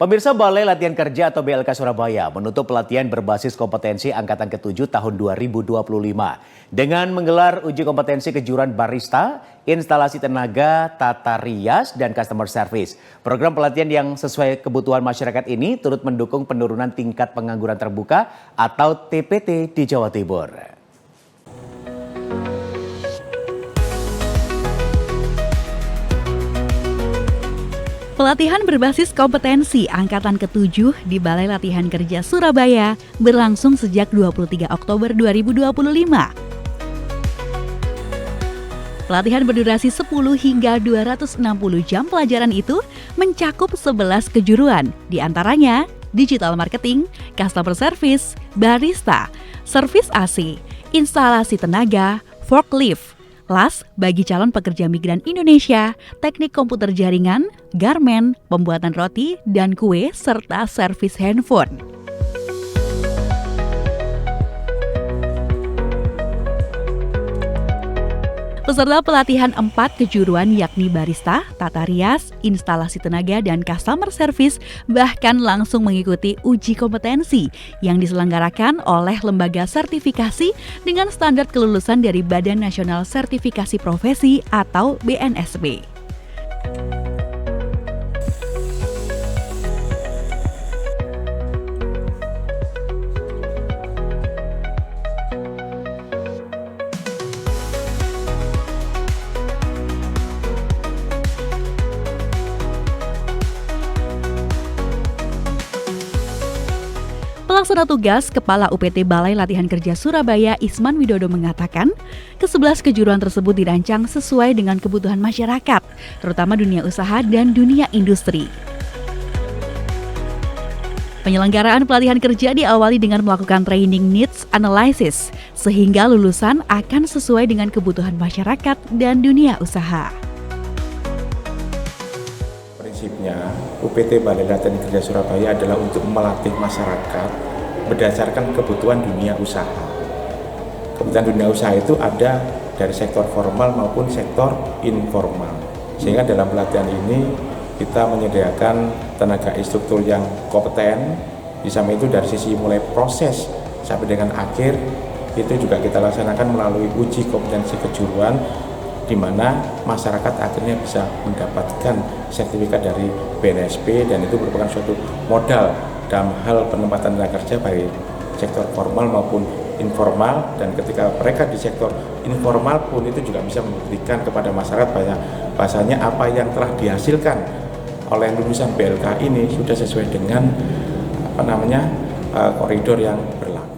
Pemirsa, Balai Latihan Kerja atau BLK Surabaya menutup pelatihan berbasis kompetensi Angkatan ke-7 tahun 2025 dengan menggelar uji kompetensi kejuruan barista, instalasi tenaga, tata rias, dan customer service. Program pelatihan yang sesuai kebutuhan masyarakat ini turut mendukung penurunan tingkat pengangguran terbuka atau TPT di Jawa Timur. Pelatihan berbasis kompetensi Angkatan ke-7 di Balai Latihan Kerja Surabaya berlangsung sejak 23 Oktober 2025. Pelatihan berdurasi 10 hingga 260 jam pelajaran itu mencakup 11 kejuruan, diantaranya digital marketing, customer service, barista, servis AC, instalasi tenaga, forklift, las bagi calon pekerja migran Indonesia, teknik komputer jaringan, garmen, pembuatan roti dan kue, serta servis handphone. Peserta pelatihan 4 kejuruan yakni barista, tata rias, instalasi tenaga, dan customer service bahkan langsung mengikuti uji kompetensi yang diselenggarakan oleh lembaga sertifikasi dengan standar kelulusan dari Badan Nasional Sertifikasi Profesi atau BNSP. Pelaksana tugas Kepala UPT Balai Latihan Kerja Surabaya Isman Widodo mengatakan, ke-11 kejuruan tersebut dirancang sesuai dengan kebutuhan masyarakat, terutama dunia usaha dan dunia industri. Penyelenggaraan pelatihan kerja diawali dengan melakukan training needs analysis, sehingga lulusan akan sesuai dengan kebutuhan masyarakat dan dunia usaha. Prinsipnya, UPT Balai Latihan Kerja Surabaya adalah untuk melatih masyarakat berdasarkan kebutuhan dunia usaha. Kebutuhan dunia usaha itu ada dari sektor formal maupun sektor informal. Sehingga dalam pelatihan ini kita menyediakan tenaga instruktur yang kompeten. Di samping itu dari sisi mulai proses sampai dengan akhir itu juga kita laksanakan melalui uji kompetensi kejuruan, di mana masyarakat akhirnya bisa mendapatkan sertifikat dari BNSP, dan itu merupakan suatu modal dalam hal penempatan tenaga kerja baik sektor formal maupun informal. Dan ketika mereka di sektor informal pun itu juga bisa membuktikan kepada masyarakat bahasanya apa yang telah dihasilkan oleh lulusan BLK ini sudah sesuai dengan koridor yang berlaku.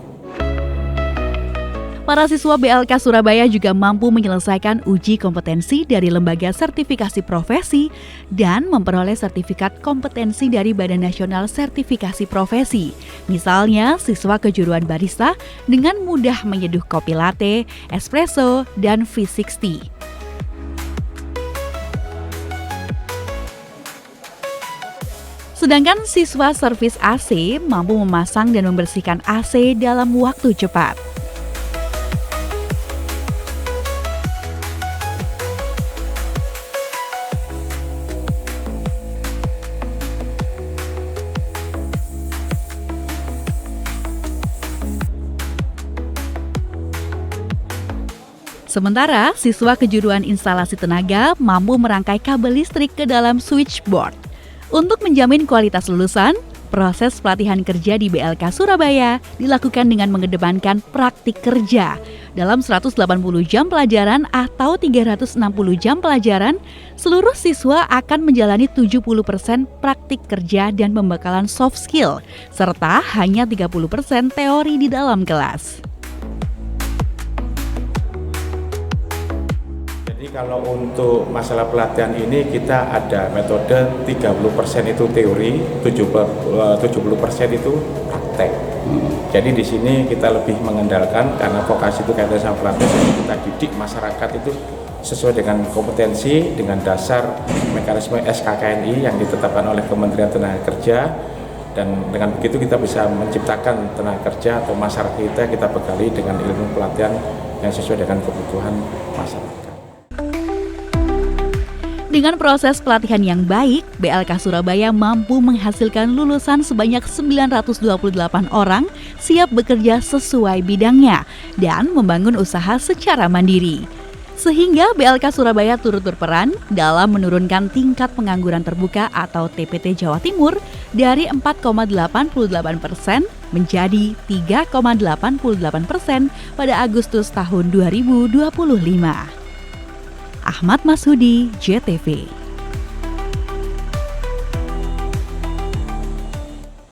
Para siswa BLK Surabaya juga mampu menyelesaikan uji kompetensi dari Lembaga Sertifikasi Profesi dan memperoleh sertifikat kompetensi dari Badan Nasional Sertifikasi Profesi. Misalnya, siswa kejuruan barista dengan mudah menyeduh kopi latte, espresso, dan V60. Sedangkan siswa servis AC mampu memasang dan membersihkan AC dalam waktu cepat. Sementara, siswa kejuruan instalasi tenaga mampu merangkai kabel listrik ke dalam switchboard. Untuk menjamin kualitas lulusan, proses pelatihan kerja di BLK Surabaya dilakukan dengan mengedepankan praktik kerja. Dalam 180 jam pelajaran atau 360 jam pelajaran, seluruh siswa akan menjalani 70% praktik kerja dan pembekalan soft skill, serta hanya 30% teori di dalam kelas. Jadi kalau untuk masalah pelatihan ini kita ada metode 30% itu teori, 70% itu praktek. Jadi di sini kita lebih mengandalkan karena vokasi itu kaitannya sama pelatih, kita didik masyarakat itu sesuai dengan kompetensi dengan dasar mekanisme SKKNI yang ditetapkan oleh Kementerian Tenaga Kerja, dan dengan begitu kita bisa menciptakan tenaga kerja atau masyarakat kita bekali dengan ilmu pelatihan yang sesuai dengan kebutuhan masyarakat. Dengan proses pelatihan yang baik, BLK Surabaya mampu menghasilkan lulusan sebanyak 928 orang siap bekerja sesuai bidangnya dan membangun usaha secara mandiri. Sehingga BLK Surabaya turut berperan dalam menurunkan tingkat pengangguran terbuka atau TPT Jawa Timur dari 4,88% menjadi 3,88% pada Agustus tahun 2025. Ahmad Masudi, JTV.